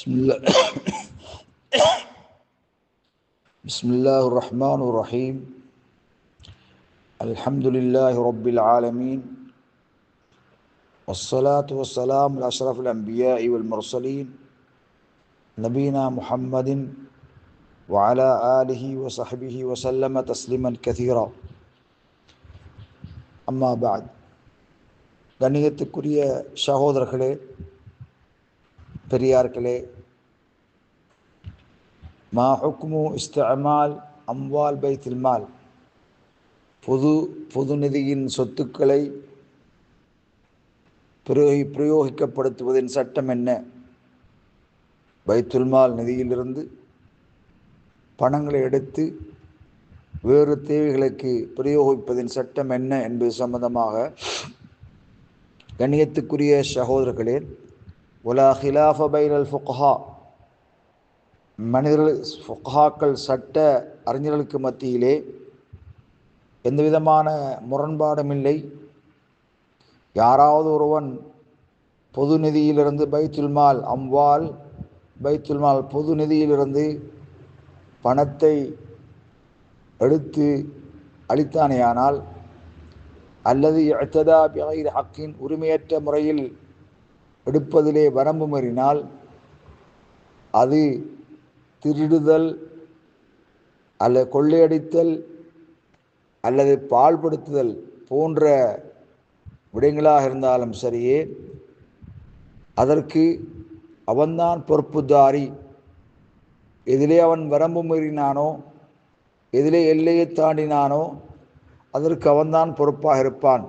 بسم الله الرحمن الرحيم. الحمد لله رب العالمين، والصلاة والسلام على أشرف الأنبياء والمرسلين نبينا محمد وعلى آله وصحبه وسلم تسليما كثيرا. أما بعد. கண்ணியத்துக்குரிய சகோதரர்களே, பெரியார்களே, மா ஹுக்மு இஸ்திஅமால் அம்வால் பைத்துல் மால், பொது நிதியின் சொத்துக்களை பிரயோகிக்கப்படுத்துவதின் சட்டம் என்ன? பைத்துல் மால் நிதியிலிருந்து பணங்களை எடுத்து வேறு தேவைகளுக்கு பிரயோகிப்பதின் சட்டம் என்ன என்பது சம்பந்தமாக கண்ணியத்துக்குரிய சகோதரர்களே, வலா ஹிலாஃப பைனல் ஃபுக்ஹா, ஃபுக்ஹாக்கள் சட்ட அறிஞர்களுக்கு மத்தியிலே எந்த விதமான முரண்பாடும் இல்லை. யாராவது ஒருவன் பொது நிதியிலிருந்து பைத்துல் மால் அம்வால் பைத்துல் மால் பொது நிதியிலிருந்து பணத்தை எடுத்து அளித்தானேயானால், அல்லது இஅ்ததா பிகைரி ஹக்கின், உரிமையற்ற முறையில் எடுப்பதிலே வரம்பு மீறினால், அது திருடுதல் அல்லது கொள்ளையடித்தல் அல்லது பாழ்படுத்துதல் போன்ற விடயங்களாக இருந்தாலும் சரியே, அதற்கு அவன்தான் பொறுப்புதாரி. எதிலே அவன் வரம்பு மீறினானோ, எதிலே எல்லையை தாண்டினானோ, அதற்கு அவன்தான் பொறுப்பாக இருப்பான்.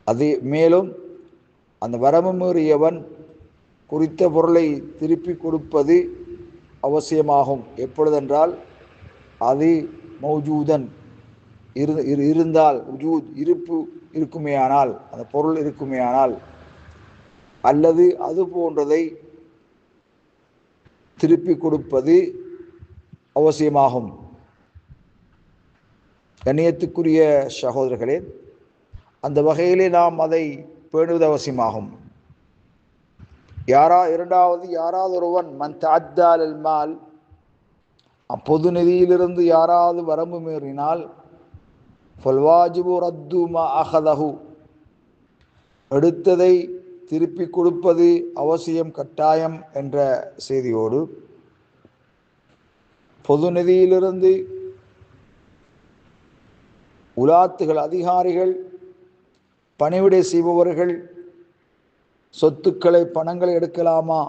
அது மேலும் அந்த வரம்பு மீறியவன் குறித்த பொருளை திருப்பி கொடுப்பது அவசியமாகும். எப்பொழுதென்றால், அது மௌஜூதன் இருந்தால், இருப்பு இருக்குமேயானால், அந்த பொருள் இருக்குமேயானால், அல்லது அது போன்றதை திருப்பி கொடுப்பது அவசியமாகும். கண்ணியத்துக்குரிய சகோதரர்களே, அந்த வகையிலே நாம் அதை பேணுவது அவசியமாகும். இரண்டாவது, யாராவது ஒருவன் மன் தஅத்தா அலல் மால், பொது நிதியிலிருந்து யாராவது வரம்பு மீறினால், ஃபல்வாஜிபு ரத்து மா அஹதஹு, எடுத்ததை திருப்பி கொடுப்பது அவசியம், கட்டாயம் என்ற செய்தியோடு, பொது நிதியிலிருந்து உலாத்துகள், அதிகாரிகள், பணிவிடை செய்பவர்கள் சொத்துக்களை, பணங்களை எடுக்கலாமா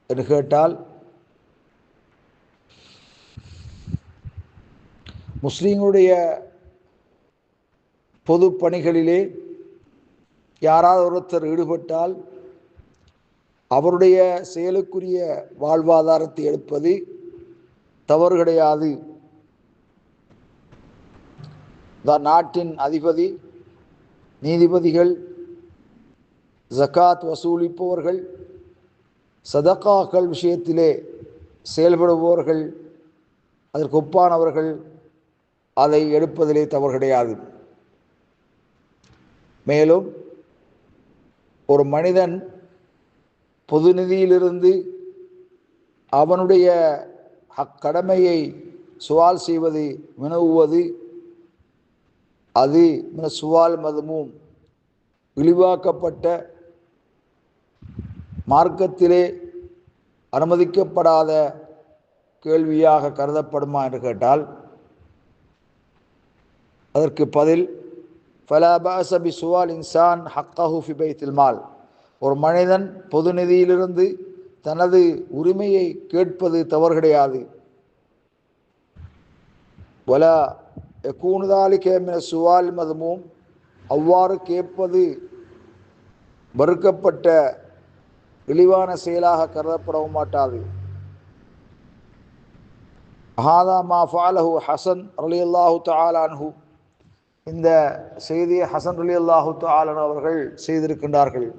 என்று கேட்டால், முஸ்லீம்களுடைய பொது பணிகளிலே யாராவது ஒருத்தர் ஈடுபட்டால் அவருடைய செயலுக்குரிய வாழ்வாதாரத்தை எடுப்பது தவறு கிடையாது. நாட்டின் அதிபதி, நீதிபதிகள், ஜகாத் வசூலிப்பவர்கள், சதகாக்கள் விஷயத்திலே செயல்படுபவர்கள், அதற்கு ஒப்பானவர்கள் அதை எடுப்பதிலே தவறு கிடையாது. மேலும் ஒரு மனிதன் பொது நிதியிலிருந்து அவனுடைய கடமையை சுவால் செய்வது, வினவுவது, அது சுவால் மதமும் இழிவாக்கப்பட்ட, மார்க்கத்திலே அனுமதிக்கப்படாத கேள்வியாக கருதப்படுமா என்று கேட்டால், அதற்கு பதில், ஃபலா பஅஸ பிசுவால் இன்சான் ஹக்கஹு ஃபி பைத்துல் மால், ஒரு மனிதன் பொது நிதியிலிருந்து தனது உரிமையை கேட்பது தவறு கிடையாது. வலா யகூனு ذلك மின சுவால் மதுமூம், அவ்வாறு கேட்பது வெறுக்கப்பட்ட இழிவான செயலாக கருதப்படவும் மாட்டாது. ஹாதா மா ஃபஅலஹு ஹஸன் ரலியல்லாஹு தஆலா அன்ஹு, இந்த செய்தியை ஹஸன் ரலியல்லாஹு தஆலா அவர்கள் செய்திருக்கின்றார்கள்.